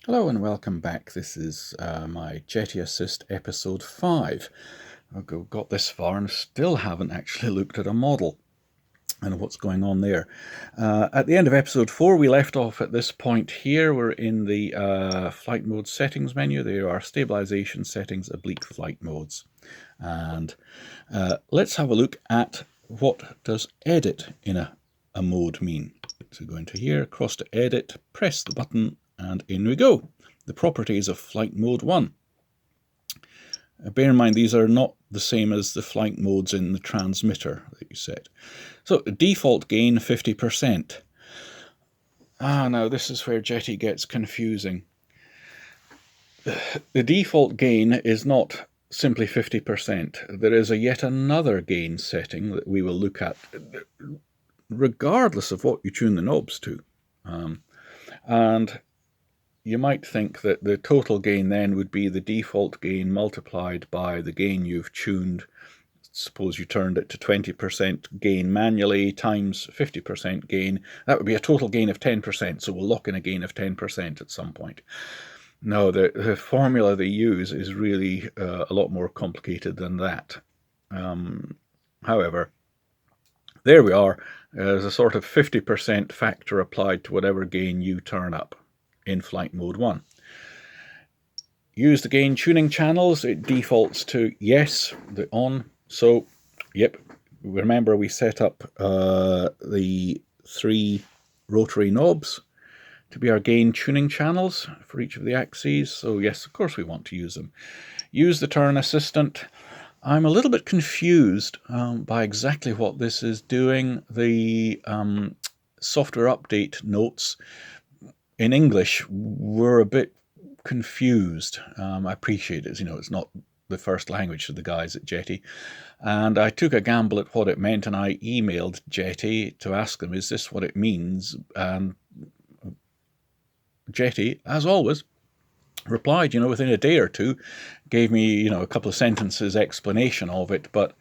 Hello and welcome back. This is my Jeti Assist episode 5. I've got this far and still haven't actually looked at a model and what's going on there. At the end of episode 4 we left off at this point here. We're in the flight mode settings menu. There are stabilization settings, oblique flight modes. And let's have a look at what does edit in a mode mean. So go into here, across to edit, press the button, and in we go. The properties of flight mode 1. Bear in mind these are not the same as the flight modes in the transmitter that you set. So default gain 50%. Now this is where Jeti gets confusing. The default gain is not simply 50%. There is yet another gain setting that we will look at regardless of what you tune the knobs to. And you might think that the total gain then would be the default gain multiplied by the gain you've tuned. Suppose you turned it to 20% gain manually times 50% gain. That would be a total gain of 10%, so we'll lock in a gain of 10% at some point. No, the formula they use is really a lot more complicated than that. However, there we are. There's a sort of 50% factor applied to whatever gain you turn up in flight mode 1. Use the gain tuning channels. It defaults to yes, the on. So, yep, remember we set up the 3 rotary knobs to be our gain tuning channels for each of the axes. So yes, of course we want to use them. Use the turn assistant. I'm a little bit confused by exactly what this is doing. The software update notes in English were a bit confused. I appreciate it. It's not the first language to the guys at Jeti. And I took a gamble at what it meant, and I emailed Jeti to ask them, is this what it means? And Jeti, as always, replied, within a day or two, gave me, a couple of sentences explanation of it, but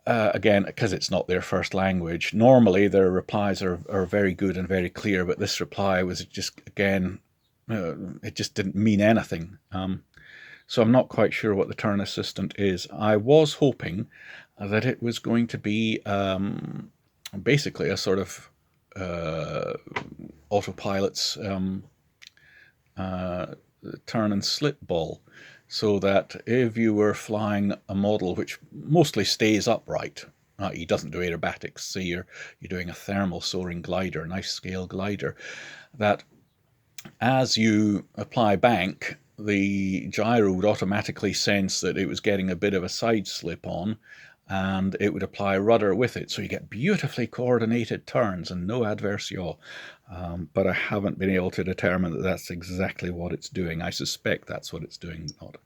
again, because it's not their first language, normally their replies are very good and very clear, but this reply was just, again, it just didn't mean anything. So I'm not quite sure what the turn assistant is. I was hoping that it was going to be basically a sort of autopilot's turn and slip ball, so that if you were flying a model which mostly stays upright, he doesn't do aerobatics, say you're doing a thermal soaring glider, a nice scale glider, that as you apply bank, the gyro would automatically sense that it was getting a bit of a side slip on, and it would apply rudder with it. So you get beautifully coordinated turns and no adverse yaw. But I haven't been able to determine that that's exactly what it's doing. I suspect that's what it's doing, not.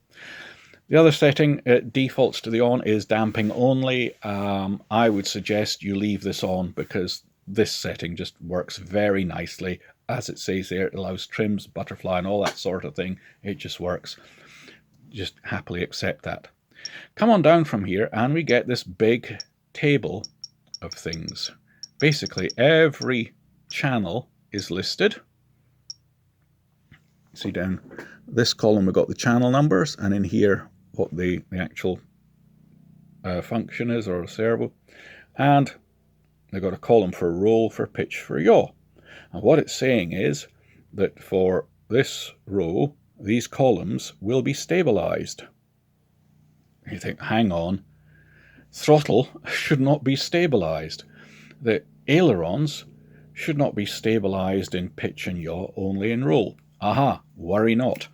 The other setting, it defaults to the on, is damping only. I would suggest you leave this on because this setting just works very nicely. As it says there, it allows trims, butterfly, and all that sort of thing. It just works. Just happily accept that. Come on down from here and we get this big table of things. Basically, every channel is listed. See down this column we've got the channel numbers, and in here what the actual function is, or a servo. And they've got a column for roll, for pitch, for yaw. And what it's saying is that for this row, these columns will be stabilized. You think, hang on, throttle should not be stabilized. The ailerons should not be stabilized in pitch and yaw, only in roll. Aha, worry not.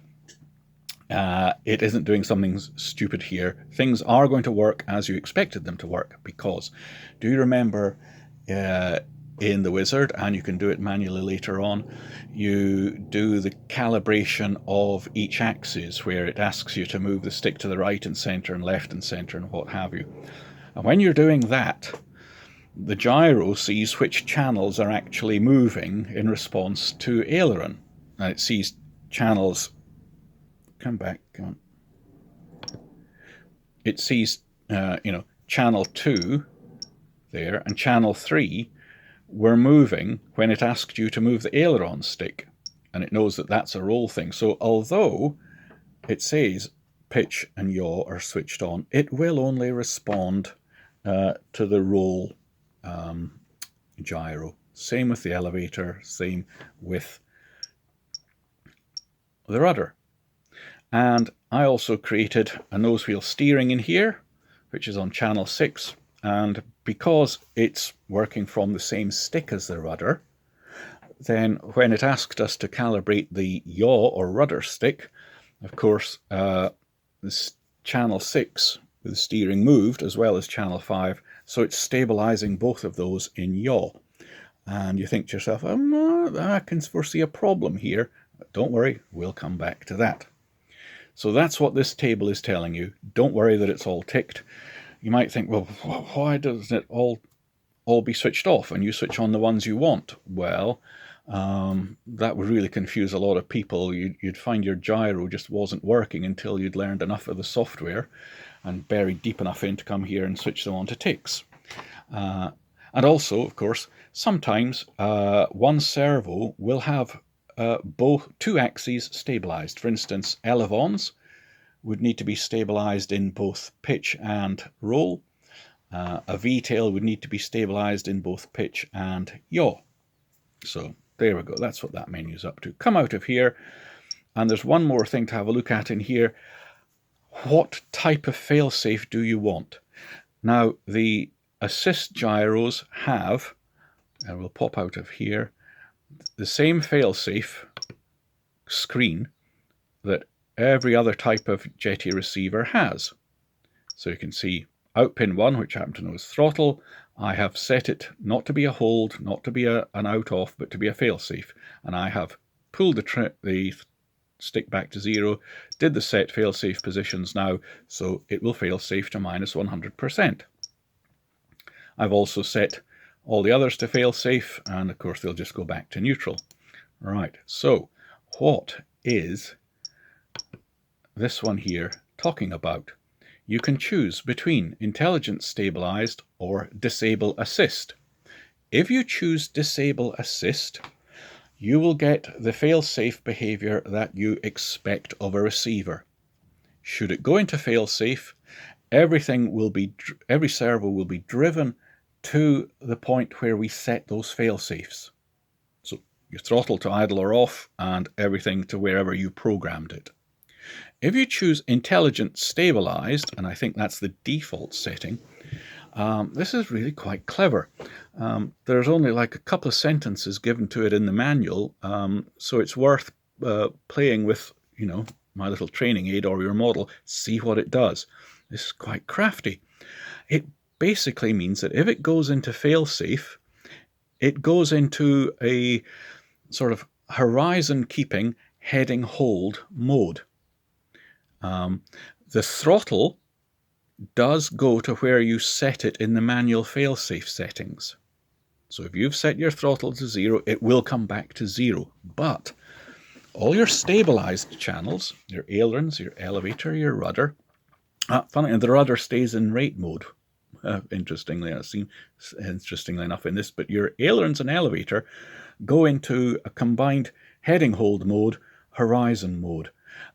It isn't doing something stupid here. Things are going to work as you expected them to work, because do you remember in the wizard, and you can do it manually later on, you do the calibration of each axis where it asks you to move the stick to the right and center and left and center and what have you. And when you're doing that, the gyro sees which channels are actually moving in response to aileron. And it sees channels, come on. It sees, channel 2 there, and channel 3 were moving when it asked you to move the aileron stick. and it knows that that's a roll thing. So although it says pitch and yaw are switched on, it will only respond to the roll gyro. Same with the elevator, same with the rudder. And I also created a nose wheel steering in here, which is on channel 6. And because it's working from the same stick as the rudder, then when it asked us to calibrate the yaw or rudder stick, of course, this channel 6 with the steering moved as well as channel 5, so it's stabilizing both of those in yaw. And you think to yourself, oh, no, I can foresee a problem here. Don't worry, we'll come back to that. So that's what this table is telling you. Don't worry that it's all ticked. You might think, well, why doesn't it all be switched off and you switch on the ones you want? Well, that would really confuse a lot of people. You'd find your gyro just wasn't working until you'd learned enough of the software and buried deep enough in to come here and switch them on to ticks. And also, of course, sometimes one servo will have both two axes stabilized. For instance, elevons would need to be stabilized in both pitch and roll. A V-tail would need to be stabilized in both pitch and yaw. So there we go. That's what that menu's up to. Come out of here, and there's one more thing to have a look at in here. What type of failsafe do you want? Now, the assist gyros have, and we'll pop out of here, the same failsafe screen that every other type of Jeti receiver has. So you can see out pin 1, which I happen to know is throttle. I have set it not to be a hold, not to be an out-off, but to be a failsafe. And I have pulled the stick back to 0, did the set failsafe positions now, so it will failsafe to minus 100%. I've also set all the others to failsafe, and of course they'll just go back to neutral. Right, so what is this one here talking about? You can choose between intelligence stabilized or disable assist. If you choose disable assist, you will get the failsafe behavior that you expect of a receiver. Should it go into failsafe, every servo will be driven to the point where we set those failsafes. So your throttle to idle or off and everything to wherever you programmed it. If you choose intelligence stabilized, and I think that's the default setting, this is really quite clever. There's only like a couple of sentences given to it in the manual, so it's worth playing with, my little training aid or your model, see what it does. This is quite crafty. It basically means that if it goes into failsafe, it goes into a sort of horizon keeping heading hold mode. The throttle does go to where you set it in the manual failsafe settings. So if you've set your throttle to 0, it will come back to 0. But all your stabilized channels, your ailerons, your elevator, your rudder, funny, and the rudder stays in rate mode. Interestingly enough in this, but your ailerons and elevator go into a combined heading hold mode, horizon mode,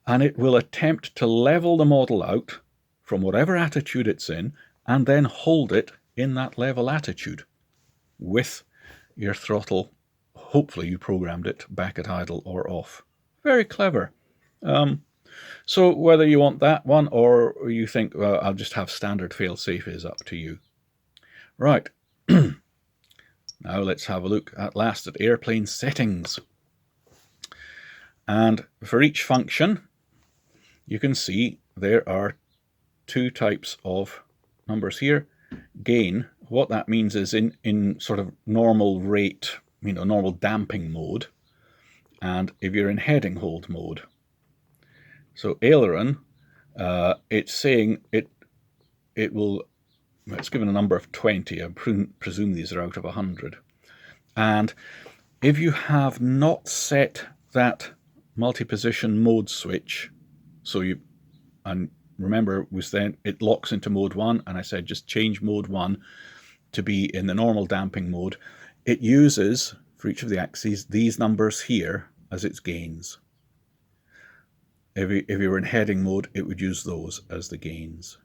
and it will attempt to level the model out from whatever attitude it's in and then hold it in that level attitude with your throttle. Hopefully you programmed it back at idle or off. Very clever. So whether you want that one or you think, well, I'll just have standard failsafe is up to you. Right. Now let's have a look at last at airplane settings. And for each function, you can see there are two types of numbers here. Gain, what that means is in sort of normal rate, normal damping mode, and if you're in heading hold mode. So aileron, it's saying it's given a number of 20. I presume these are out of 100. And if you not set that multi-position mode switch, and remember it locks into mode 1, and I said just change mode 1 to be in the normal damping mode. It uses, for each of the axes, these numbers here as its gains. If you were in heading mode, it would use those as the gains.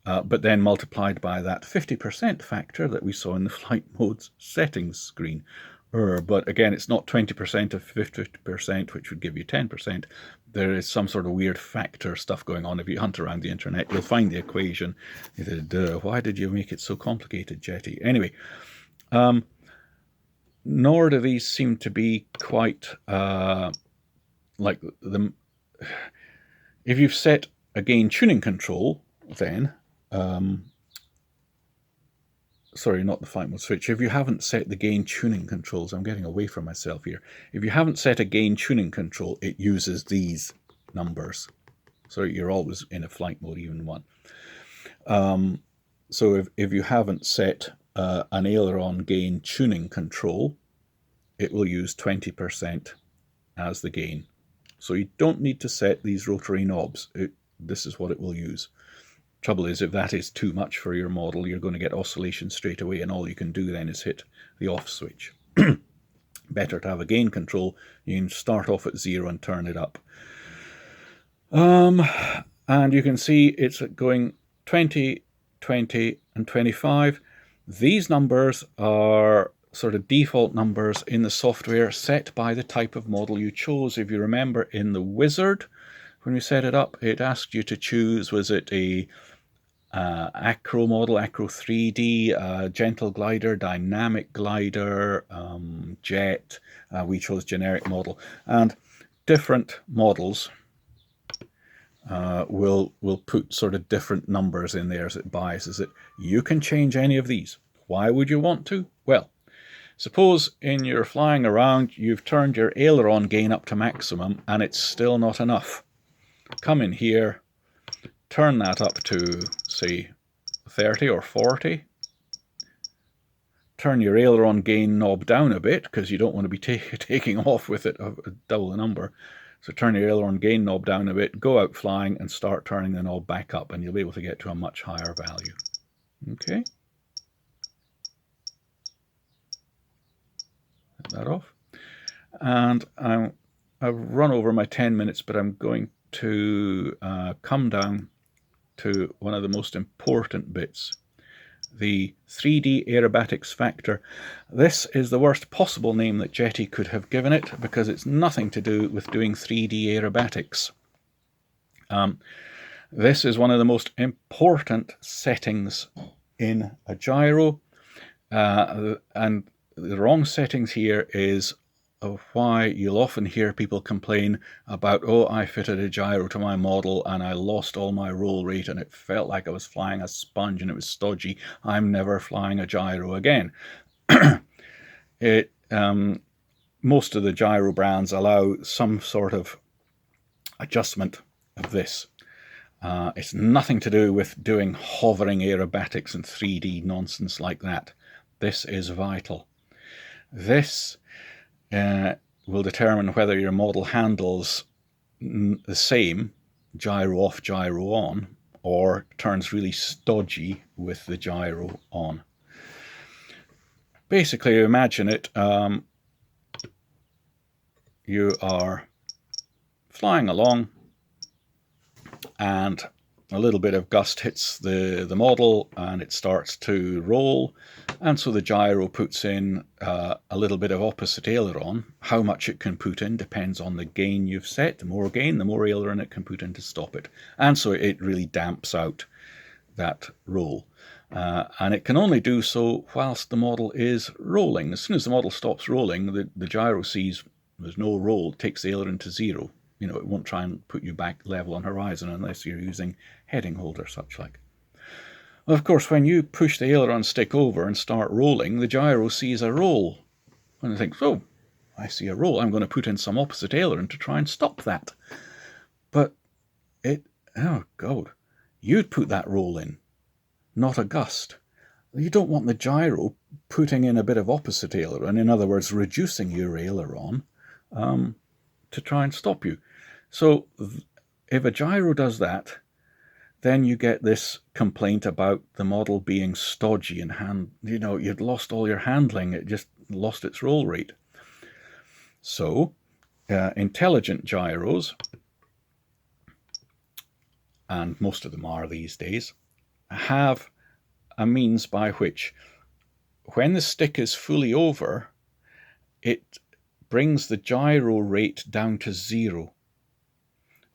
But then multiplied by that 50% factor that we saw in the flight mode's settings screen. But again, it's not 20% of 50%, which would give you 10%. There is some sort of weird factor stuff going on. If you hunt around the internet, you'll find the equation. Why did you make it so complicated, Jeti? Anyway, nor do these seem to be quite like the... If you've set a gain tuning control, then... sorry, not the flight mode switch. If you haven't set the gain tuning controls, I'm getting away from myself here. If you haven't set a gain tuning control, it uses these numbers. So you're always in a flight mode, even one. So if you haven't set an aileron gain tuning control, it will use 20% as the gain. So you don't need to set these rotary knobs. This is what it will use. Trouble is, if that is too much for your model, you're going to get oscillation straight away, and all you can do then is hit the off switch. Better to have a gain control. You can start off at 0 and turn it up. And you can see it's going 20, 20, and 25. These numbers are sort of default numbers in the software set by the type of model you chose. If you remember in the wizard, when we set it up, it asked you to choose, was it a acro model, acro 3D, gentle glider, dynamic glider, jet. We chose generic model, and different models will put sort of different numbers in there as it biases it. You can change any of these. Why would you want to? Well, suppose in your flying around, you've turned your aileron gain up to maximum and it's still not enough. Come in here, turn that up to, say, 30 or 40. Turn your aileron gain knob down a bit, because you don't want to be taking off with it double the number. So turn your aileron gain knob down a bit, go out flying, and start turning the knob back up, and you'll be able to get to a much higher value. Okay. Set that off. And I've run over my 10 minutes, but I'm going to come down to one of the most important bits, the 3D aerobatics factor. This is the worst possible name that Jeti could have given it, because it's nothing to do with doing 3D aerobatics. This is one of the most important settings in a gyro, and the wrong settings here is why you'll often hear people complain about, oh, I fitted a gyro to my model and I lost all my roll rate and it felt like I was flying a sponge and it was stodgy. I'm never flying a gyro again. Most of the gyro brands allow some sort of adjustment of this. It's nothing to do with doing hovering aerobatics and 3D nonsense like that. This is vital. This will determine whether your model handles the same gyro off, gyro on, or turns really stodgy with the gyro on. Basically, imagine it, you are flying along and a little bit of gust hits the model and it starts to roll, and so the gyro puts in a little bit of opposite aileron. How much it can put in depends on the gain you've set. The more gain, the more aileron it can put in to stop it, and so it really damps out that roll. And it can only do so whilst the model is rolling. As soon as the model stops rolling, the gyro sees there's no roll, it takes the aileron to 0. You know, it won't try and put you back level on horizon unless you're using heading hold or such like. Well, of course, when you push the aileron stick over and start rolling, the gyro sees a roll. And it thinks, oh, I see a roll. I'm going to put in some opposite aileron to try and stop that. But oh God, you'd put that roll in, not a gust. You don't want the gyro putting in a bit of opposite aileron, in other words, reducing your aileron to try and stop you. So if a gyro does that, then you get this complaint about the model being stodgy and you'd lost all your handling. It just lost its roll rate. So intelligent gyros, and most of them are these days, have a means by which, when the stick is fully over, it brings the gyro rate down to 0.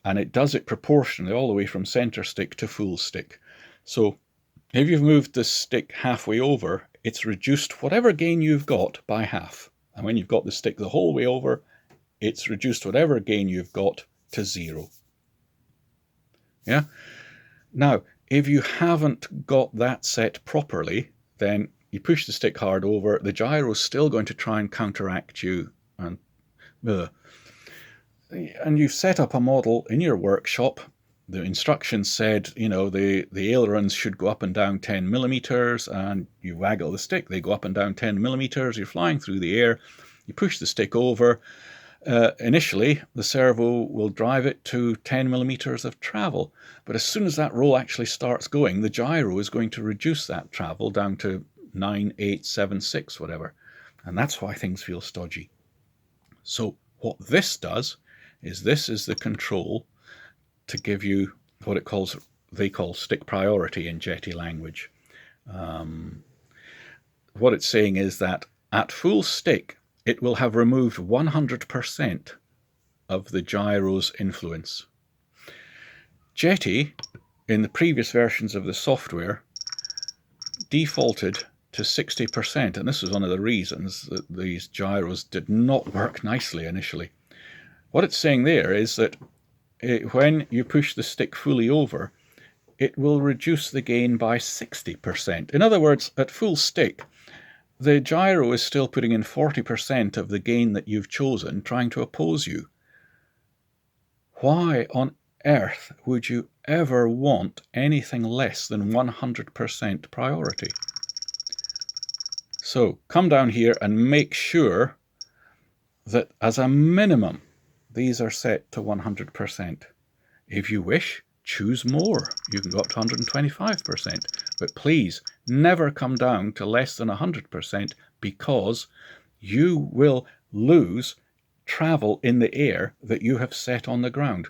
And it does it proportionally all the way from center stick to full stick. So if you've moved the stick halfway over, it's reduced whatever gain you've got by half. And when you've got the stick the whole way over, it's reduced whatever gain you've got to 0. Yeah. Now, if you haven't got that set properly, then you push the stick hard over, the gyro's still going to try and counteract you. And you've set up a model in your workshop. The instructions said, the ailerons should go up and down 10 millimeters, and you waggle the stick, they go up and down 10 millimeters, you're flying through the air, you push the stick over. Initially, the servo will drive it to 10 millimeters of travel, but as soon as that roll actually starts going, the gyro is going to reduce that travel down to 9, 8, 7, 6, whatever. And that's why things feel stodgy. So what this does is, this is the control to give you what they call stick priority in Jeti language. What it's saying is that at full stick, it will have removed 100% of the gyro's influence. Jeti, in the previous versions of the software, defaulted to 60%, and this was one of the reasons that these gyros did not work nicely initially. What it's saying there is that when you push the stick fully over, it will reduce the gain by 60%. In other words, at full stick, the gyro is still putting in 40% of the gain that you've chosen, trying to oppose you. Why on earth would you ever want anything less than 100% priority? So come down here and make sure that as a minimum, these are set to 100%. If you wish, choose more. You can go up to 125%. But please never come down to less than 100%, because you will lose travel in the air that you have set on the ground.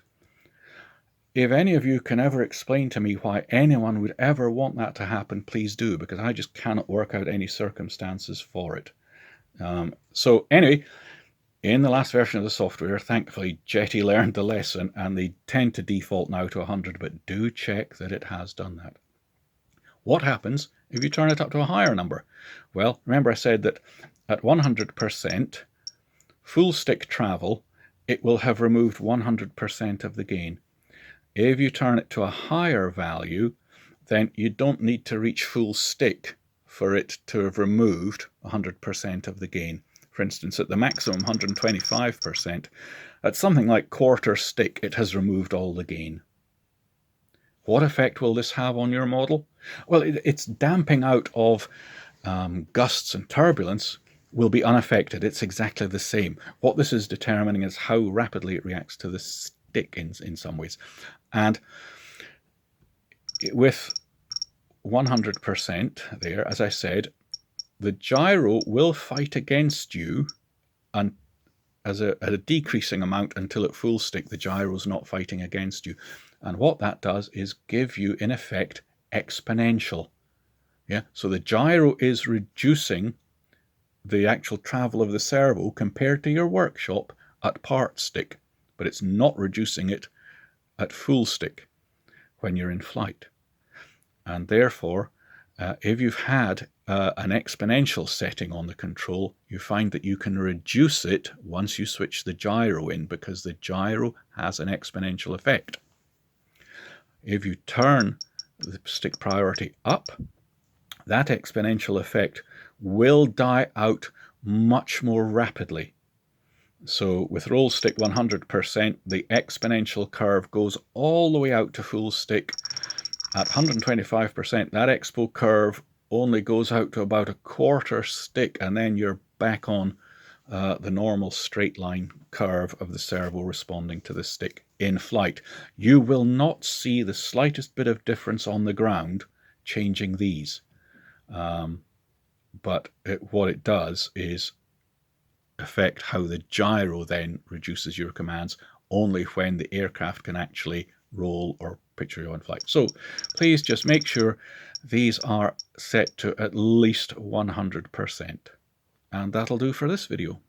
If any of you can ever explain to me why anyone would ever want that to happen, please do, because I just cannot work out any circumstances for it. So anyway, in the last version of the software, thankfully, Jeti learned the lesson, and they tend to default now to 100, but do check that it has done that. What happens if you turn it up to a higher number? Well, remember I said that at 100% full stick travel, it will have removed 100% of the gain. If you turn it to a higher value, then you don't need to reach full stick for it to have removed 100% of the gain. For instance, at the maximum 125%, at something like quarter stick, it has removed all the gain. What effect will this have on your model? Well, its damping out of gusts and turbulence will be unaffected. It's exactly the same. What this is determining is how rapidly it reacts to the stick in some ways. And with 100% there, as I said, the gyro will fight against you and at a decreasing amount until at full stick the gyro is not fighting against you. And what that does is give you, in effect, exponential. Yeah, so the gyro is reducing the actual travel of the servo compared to your workshop at part stick, but it's not reducing it at full stick when you're in flight. And therefore, if you've had an exponential setting on the control, you find that you can reduce it once you switch the gyro in, because the gyro has an exponential effect. If you turn the stick priority up, that exponential effect will die out much more rapidly. So with roll stick 100%, the exponential curve goes all the way out to full stick. At 125%, that expo curve only goes out to about a quarter stick, and then you're back on the normal straight line curve of the servo responding to the stick in flight. You will not see the slightest bit of difference on the ground changing these. But what it does is affect how the gyro then reduces your commands only when the aircraft can actually roll or picture you on flight. So please just make sure these are set to at least 100%. And that'll do for this video.